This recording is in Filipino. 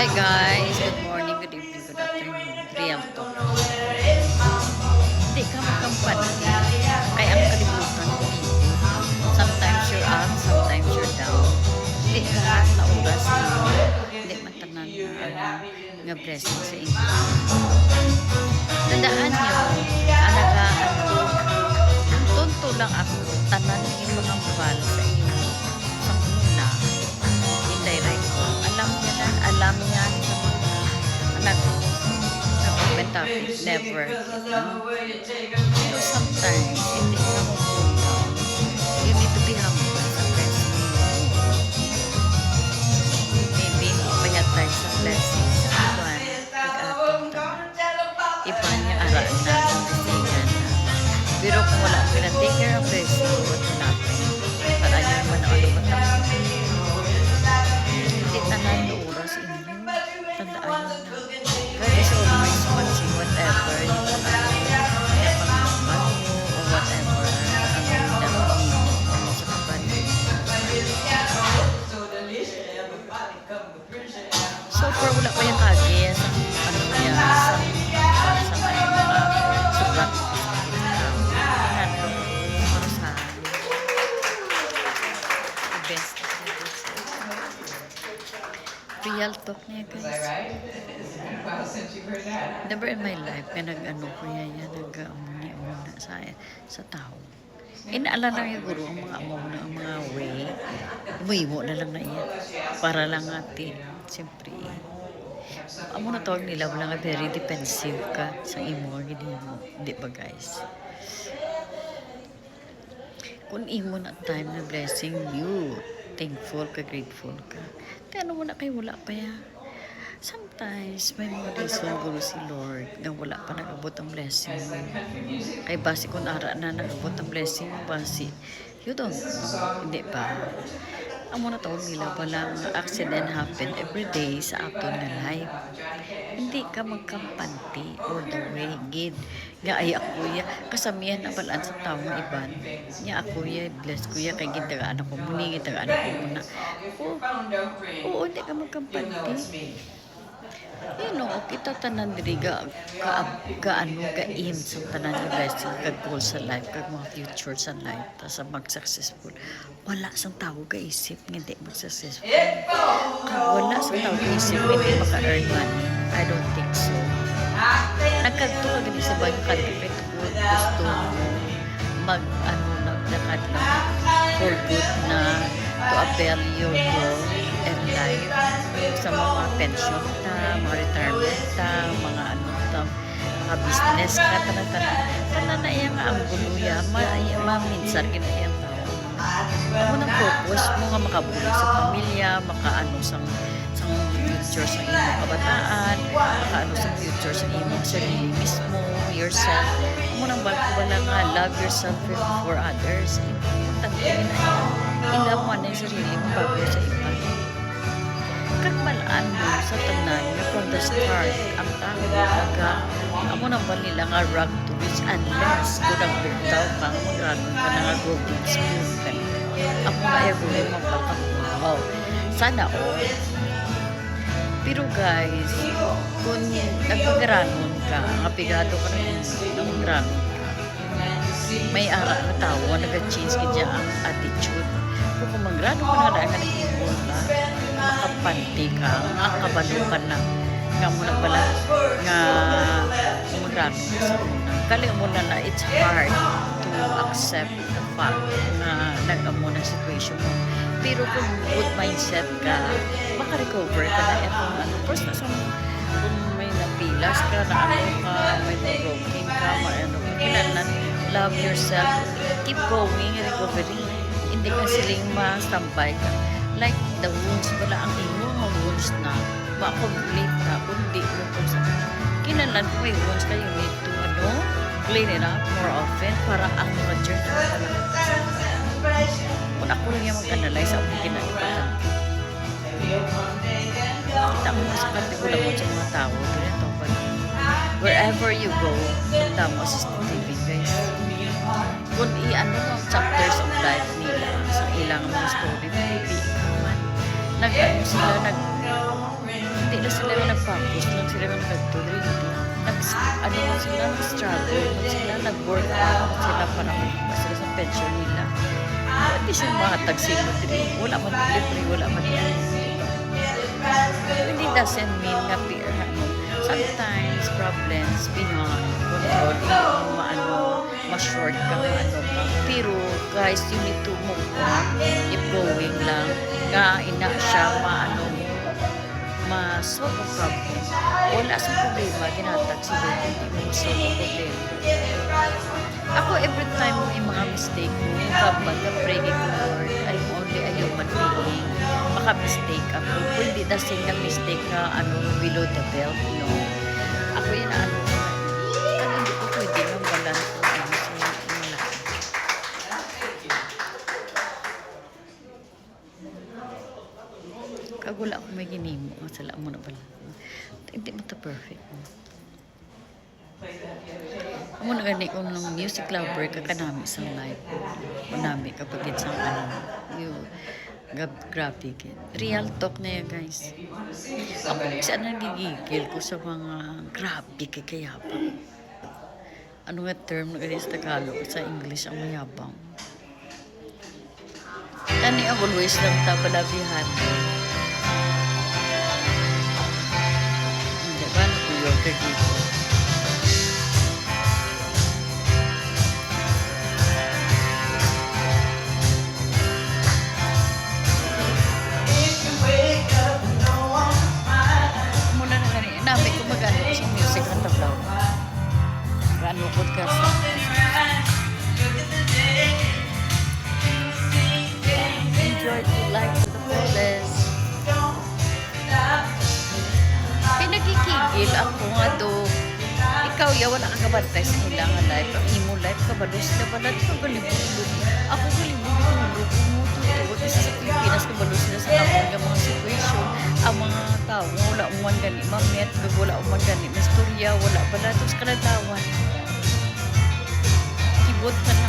Hi guys, good morning, good evening, good afternoon. Real talk. Hindi ka magkampante. Kaya ang kalibutan ko dito. Sometimes you're up, sometimes you're down. Hindi lahat na oras hindi matanan nga blessing sa inyo. Tandaan nyo, alagaan ko. Tunto lang ako, tanan yung mga mahal sa inyo. Sa una, indirect ko. Alam yan sa mga anak ko. Comment topic, never. So sometimes, hindi ka mo cool down. You need to be humble sa blessing. Maybe, payat tayo sa blessing. Sa iban, pag-atong tanan. Iba niya araan na, blessingan na. Pero kung wala ko na take care of blessing, what will happen? Para niya naman ang alumatang. Hindi tanan na oras inyo. Tandaan nyo na. God is always watching whatever you want to do. Pangkapan nyo o whatever ang gagawin mo sa kapan nyo. So far, wala pa yung kagaya sa ano niya, sa may mga sobrang para sa the best. Real talk niya, guys. Never in my life, may nag-ano ko yan, nag-amuni-amuna sa tao. Inaalala yung guru, ang mga amuna, ang mga way, umuimo na lang na iyan. Para lang atin, siyempre, amo na tawag nila, wala nga very defensive ka sa imo, hindi ba guys? Kung imo na time na blessing you, thankful ka, grateful ka. Kaya ano mo na kayo, wala pa yan. Sometimes, may mga reason guru si Lord na wala pa nag-abot ang blessing. Kaya basi kung ara na nag-abot ang blessing, basi, you don't know, hindi pa. Ang muna tawag nila, walang accident happen every day sa aton na life. Hindi ka magkampante all the way, gid. Nga ay ako ya, kasamihan na balaan sa taong iban. Nga ako ya, bless ko ya, kay gindagaan ako muni, gindagaan ako muna. Oo, hindi ka magkampante. You know, kita tanan diri ga aim sa tanan nga blessing, kag goal sa life, kag mga future sa life, ta sa mag-successful. Wala sang tao ga isip nga hindi mag-successful. Kag wala sang tao ga isip nga hindi maka-earn money. I don't think so. Nagkadto ka gani sa bank card gusto naglakad lang for good na to avail your goal and life sa mga pension ta, mga retirement ta, mga ano ta, mga business ka, tanan na iya nga ang guluya, maminsan ginayang tao. Amo nang focus mo nga makabulig sa pamilya, makaano sang future sa imong kabataan, makaano sa future sa imong sarili mismo, yourself. Amo nang bala nga love yourself for others. Tanggalin na ilang mo na yung sarili mo bago sa iba. Kagmalaan mo sa tanan from the start ang tao talaga amo nang nila nga rag to reach unless kung bugtaw ka magranon ka na nga golden spoon ka amo na every magpapakaw sana all. Pero guys, kung nagpagranon ka, nga pigado ka ng granon ka, may ara na tao nag-change ka dyan ang attitude. Kung magrano ka na dahil ka nag-ibol ka, makapanti ka, makabalo ka na, nga mo na pala, nga magrano ka sa una. Kali mo na it's hard to accept the fact na nag-amo na situation mo. Pero kung good mindset ka, makarecover ka na etong ano. First na kung may napilas ka, na ano ka, may broken ka, may ano ka, kailangan love yourself, keep going, recovery. Hindi ka siling ma-standby ka. Like the wounds, wala ang imo, mag-wounds na, ma-complete na, kundi mo kung sa kinalan kung may wounds ka, you need to, clean it up more often para ang mga journey mo talaga. Kung ako lang yung mag-analyze, ako kinalipan. Kita mo sa partikular mo sa mga tao, wherever you go, kita mo assistant living, guys. Kung i-ano mo chapters of life nila sa ilang mga story, maybe nag-ano sila, hindi na sila nag-focus lang sila ng nagtuloy. Ano man sila, nag-struggle man sila, nag-work man sila para makuha sila sa pension nila. Hindi siya mahatag sila diri. Wala man libre, wala man diba? Hindi doesn't mean na sometimes problems beyond control, ma-short ka ano ka. Pero guys, you need to move on, keep going lang. Ina siya ma-solve ang problem. Wala sa problema, ginatag sila, hindi mo solve ang problema. Ako, every time may mga mistake mo, kapag pray ko, Lord, I'm only a human being. Maka-mistake ako. Hindi dasing na mistake na below the belt, no? Ako yun hindi ko pwede nang balance ko sa malaki. Kagula ako may ginimo. Masala mo na pala. Hindi mo ito perfect. Amo na gani kung ng music lover ka kanami sa live. Kanami kapag isang grabe kin. Real talk na yan, guys. Ako saan nagigigil ko sa mga grabe kayabang. Ano nga term na ganyan sa Tagalog, sa English ang mayabang. Tani always lang tabalabihan. Hindi ba nag-yoga dito? Namin kung magano ko sa music ng tablaw. Gano podcast. Enjoy to life to the fullest. Pinagkikigil ako nga do. Ikaw ya wala kang kabantay sa ilang life. Ang imo life kabalos na balad ka galibulog. Ako galibulog mo tutuwa kasi sa Pilipinas kabalos na sa kamon ng mga situation. Ang mga tao wala uman gani mamet, wala uman gani istorya, wala pala tos kaladawan. Kibot ka na